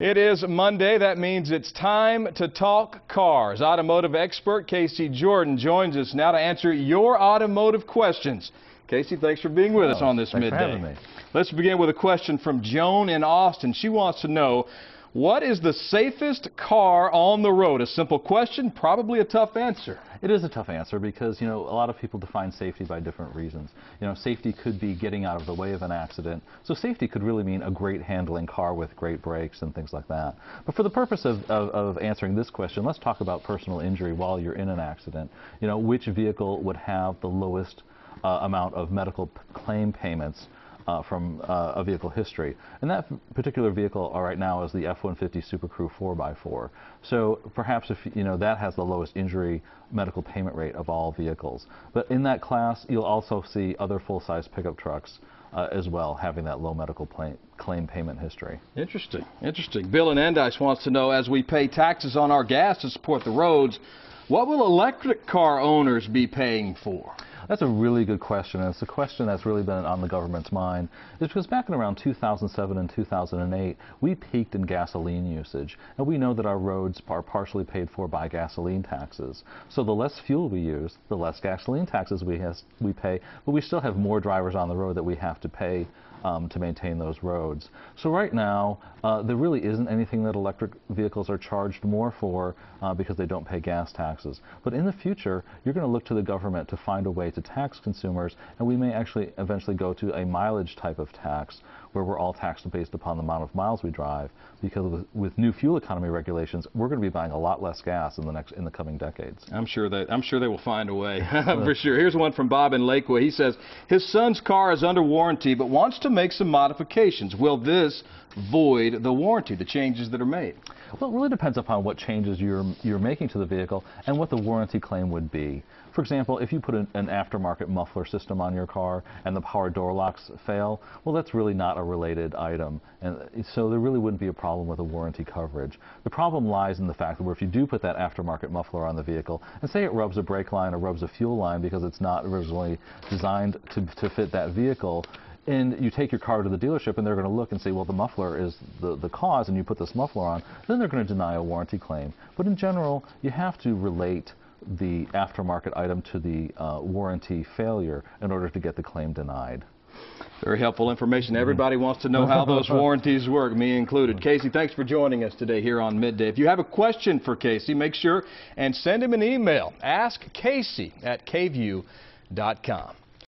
It is Monday. That means it's time to talk cars. Automotive expert Casey Jordan joins us now to answer your automotive questions. Casey, thanks for being with us on this midday. Thanks for having me. Let's begin with a question from Joan in Austin. She wants to know, what is the safest car on the road? A simple question, probably a tough answer. It is a tough answer because, a lot of people define safety by different reasons. Safety could be getting out of the way of an accident. So safety could really mean a great handling car with great brakes and things like that. But for the purpose of answering this question, let's talk about personal injury while you're in an accident. Which vehicle would have the lowest amount of medical claim payments from a vehicle history. And that particular vehicle right now is the F-150 Super Crew 4x4. So perhaps if that has the lowest injury medical payment rate of all vehicles. But in that class, you'll also see other full-size pickup trucks as well having that low medical claim payment history. Interesting, interesting. Bill in Endice wants to know, as we pay taxes on our gas to support the roads, what will electric car owners be paying for? That's a really good question, and it's a question that's really been on the government's mind. It's because back in around 2007 and 2008, we peaked in gasoline usage, and we know that our roads are partially paid for by gasoline taxes. So the less fuel we use, the less gasoline taxes we pay, but we still have more drivers on the road that we have to pay to maintain those roads. So right now, there really isn't anything that electric vehicles are charged more for because they don't pay gas taxes. But in the future, you're going to look to the government to find a way to tax consumers, and we may actually eventually go to a mileage type of tax where we're all taxed based upon the amount of miles we drive, because with new fuel economy regulations, we're going to be buying a lot less gas in the coming decades. I'm sure they will find a way for sure. Here's one from Bob in Lakewood. He says his son's car is under warranty but wants to make some modifications. Will this void the warranty, the changes that are made? Well, it really depends upon what changes you're making to the vehicle and what the warranty claim would be. For example, if you put an aftermarket muffler system on your car and the power door locks fail, well, that's really not a related item, and so there really wouldn't be a problem with a warranty coverage. The problem lies in the fact that if you do put that aftermarket muffler on the vehicle, and say it rubs a brake line or rubs a fuel line because it's not originally designed to fit that vehicle, and you take your car to the dealership and they're going to look and say, well, the muffler is the cause, and you put this muffler on, then they're going to deny a warranty claim. But in general, you have to relate the aftermarket item to the warranty failure in order to get the claim denied. Very helpful information. Everybody wants to know how those warranties work, me included. Casey, thanks for joining us today here on Midday. If you have a question for Casey, make sure and send him an email. Ask Casey at kview.com.